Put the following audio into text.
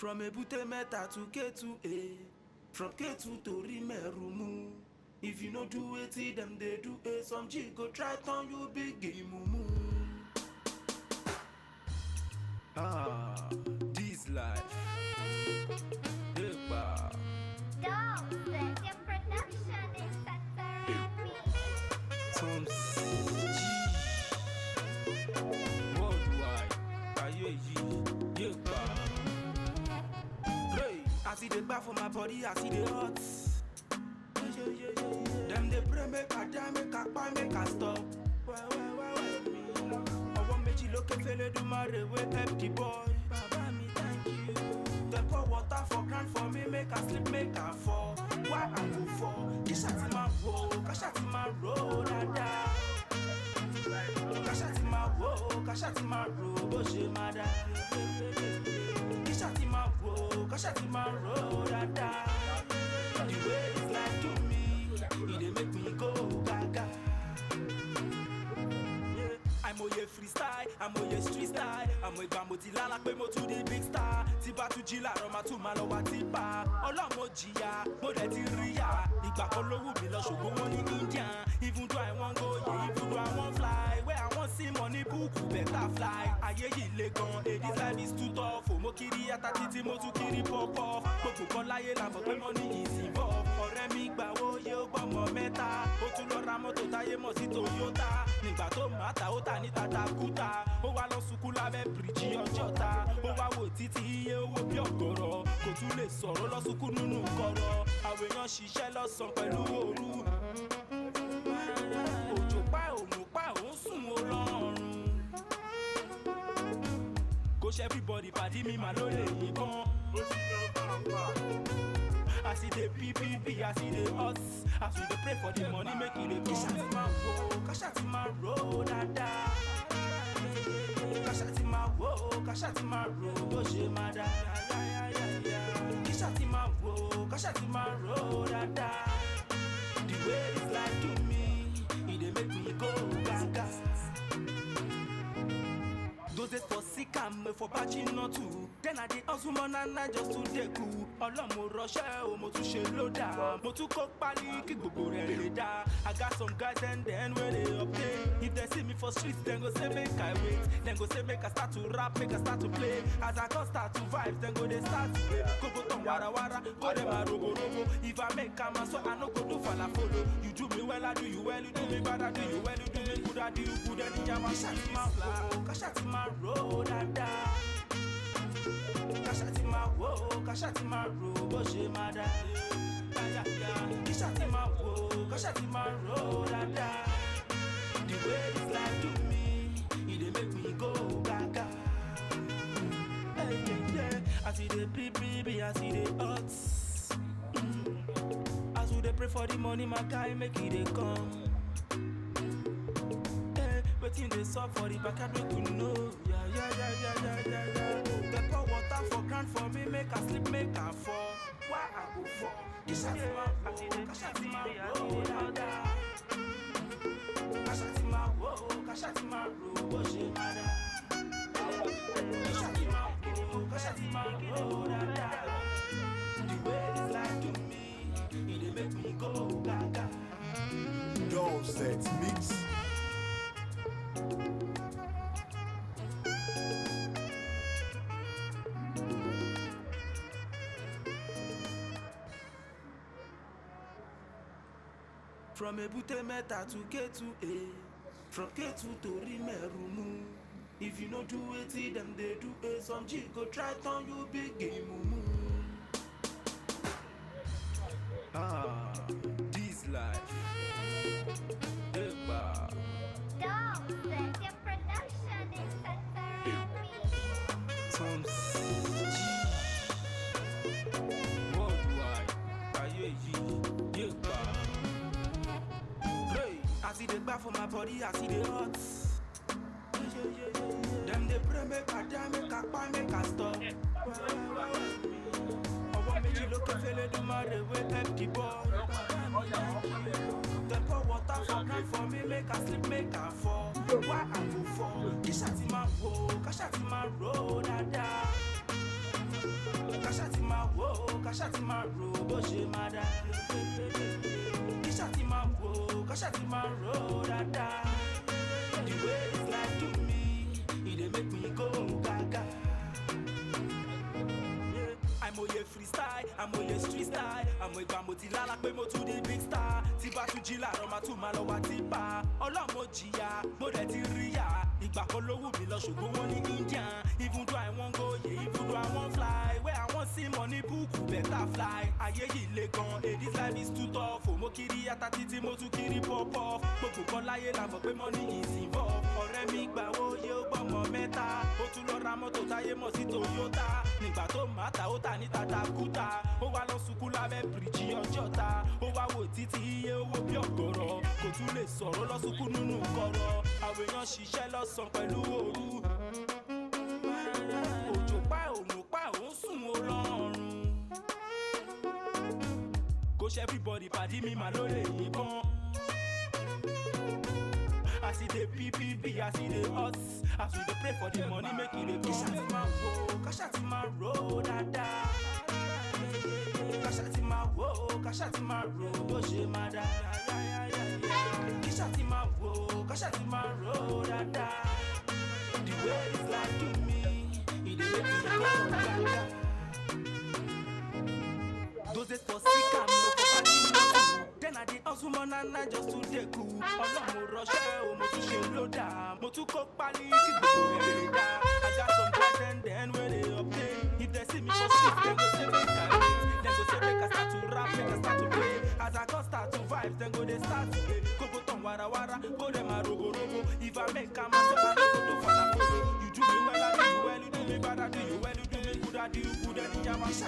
From Ebute Meta to K2A, from K2 to Rimerumu. If you no do it, them they do it. Some G go try turn you big mumu. Ah, this life. Eba. Your production is me. Some G. Worldwide. Aye, Eba. Hey, I see the back for my body, I see the hot. Them they pray make a die, make a buy, make a stop. I want me to look and feel it do my way, help the boy. Baba me thank you. Them pour water for grand for me, make a sleep, make a fall. Why I go for? Cash out in my road, cash out in my road, dada. Cash out in my road, cash out in my road, Boshi Mada. Cash out in my road, cash out in my road, dada. The way it's like to me, it dey make me go gaga. Yeah. I'm a freestyle, I'm a street style. I'm a bamotila like me mo to the big star. Tiba to jila, roma to malowa tipa. Ọlọ́mọ jìyà, mo dẹ̀ ti rí ya. Ìgbà kan ló wù mí lọ ṣùgbọ́n wọ́n ní Indian. Even though I wan go, yeah, even though I wan fly. Where I wan see money book, better fly. Ayé yìí le gan, this life is too tough. Mo kiri ata títí mo tún kiri pop off. Gbogbo kan láyé la mọ̀ pé money is involved. Ọ̀rẹ́ mi gbà wo yé ó gbọ́mọ mẹ́ta. Ó tún lọ ra mọ́tò táyé mọ̀ sí Toyota. Nígbà tó máa ta ó ta ní tatakuta. Ó wá lọ sunkún lábẹ́ bíríjì Ọjọ́ta. Ó wá wò títí iye owó bí ọ̀gọ̀rọ̀. Kò tún lè sọ̀rọ̀ lọ sunkún nínú kọ̀rọ̀. Àwọn èèyàn ṣiṣẹ́ lọ́sàn pẹ̀lú òru. Òjò pa òmù pa òun sùn ó lọ́rùn. Kò ṣe everybody pàdí mi màá ló lè yìnbọn. I see the PPP, I see the us. As we dey pray for the money, make it dey come. Cash out in my road, dada. Cash out in my road, cash out in my road, Boshi Mada. Cash out in my road, cash out in my road, dada. The way it's like to me, it dey make me go gaga. Those days for sick and me for batching not too. Then I did hustle man and I just to dey cool. Ọlọ́mọ rọṣẹ́ o mo tún ṣe lódà. Mo tún kó pálí kí gbogbo rẹ̀ lè dá. I got some guys and then when they update. If they see me for streets, then go say make I wait. Then go say make I start to rap, make I start to play. As I come start to vibes, then go they start to play. Go turn wara wara, go dem a robo robo. If I make a man so I no go do follow. You do me well, I do you well. You do me bad, I do you well. You do me good, I do you good. And you cash out in my flow, cash out in my road, dada. Cash out in my road, cash out in my road, Boshi Mada. Cash out in my road, cash out in my road, dada. The way it's like to me, it dey make me go gaga. Hey, yeah, yeah. I see the PPB, I see the odds. As we dey pray for the money, my guy make it dey come. Waiting they suck for the back, I don't know. Yeah. They pour water for grand for me, make a sleep, make a fall. Why I go for? Cash out in my road, cash out in my road, dada. Cash out in my road, cash out in my road, Boshi Mada. Cash out in my road, cash out in my road, dada. The way it's like to me, it dey make me go gaga. Set mix. From Ebute Meta to K2A, from K2 to Rimerumu. If you no do it, them they do it. Some G go try turn you big mumu. Ah, this life. Eba. Your production is me. Some G. Worldwide. Aye, Eba. I see the back for my body, I see the hot. Them they pray make a die, make a buy, make a stop. I want me to look and feel it do my way, help the boy. Them pour water for grand for me, make a sleep, make a fall. Why I go for? Cash out in my road, cash out in my road, dada. káṣá ti máa ro bó ṣe máa dá. Kíṣá ti máa wo, káṣá ti máa ro dáadáa. The way it's like to me, it dey make me go gaga. Àìmọye freestyle, àìmọye street style, àmọ́ ìgbà mo ti lálá pé mo tún di big star. Tí bá tún jí láàárọ̀ máa tún máa lọ wá tipa. Ọlọ́run mo jìyà, mo dẹ̀ ti rí yà. Ìgbà kan ló wù mí lọ ṣùgbọ́n wọ́n ní Indian. Even though I wan go, yeah, even though I wan fly. Where I wan see money book, better fly. Ayé yìí le gan, this life is too tough. Mo kiri ata títí mo tún kiri pop off. Gbogbo kan láyé la mọ̀ pé money is involved. Ọ̀rẹ́ mi gbà wo yé ó gbọ́mọ mẹ́ta. Ó tún lọ ra mọ́tò táyé mọ̀ sí Toyota. Nígbà tó máa ta ó tà ní tàtàkùtà. Ó wá lọ sùkú lábẹ́ bíríjì Ọjọ́ta. Ó wá wò títí iye owó bí ọ̀gọ̀rọ̀. Kò tún lè sọ̀rọ̀ lọ sùkú nínú kọ̀rọ̀. Àwọn èèyàn ṣiṣẹ́ lọ́sàn pẹ̀lú òru. Òjò pa òun pa òun sùn ó lọ́rùn. Kò ṣe everybody pàdé mi mà ló lè yìnbọn. As e dey PPP, as e dey hot, as we dey pray for the money make e dey come. Káṣá ti máa wo, káṣá ti máa ro dáadáa. Káṣá ti máa wo, káṣá ti máa ro bó ṣe máa dá. Kíṣá ti máa wo, káṣá ti máa ro dáadáa. The way it's like to me, it dey make me go gaga. Those days for sick and no for party. Then I dey hustle more and I just too dey cool. Ọlọ́run mo rọṣẹ́ o, mo tún ṣe lódà. Mo tún kó pálí kí gbogbo rẹ̀ lè dá. I got some boys and then wey dey update. If they see me for street, dem go say make I wait. Dem go say make I start to rap, make I start to play. As I come start to vibes, dem go dey start to play. Kókó tán warawara, kó dem ma rogo-rogo. If I make am myself, I no go do falafodo. You do me well, I do you well, you do me bad, I do you well, you do me good, I do you good. Ẹni yà wá ṣá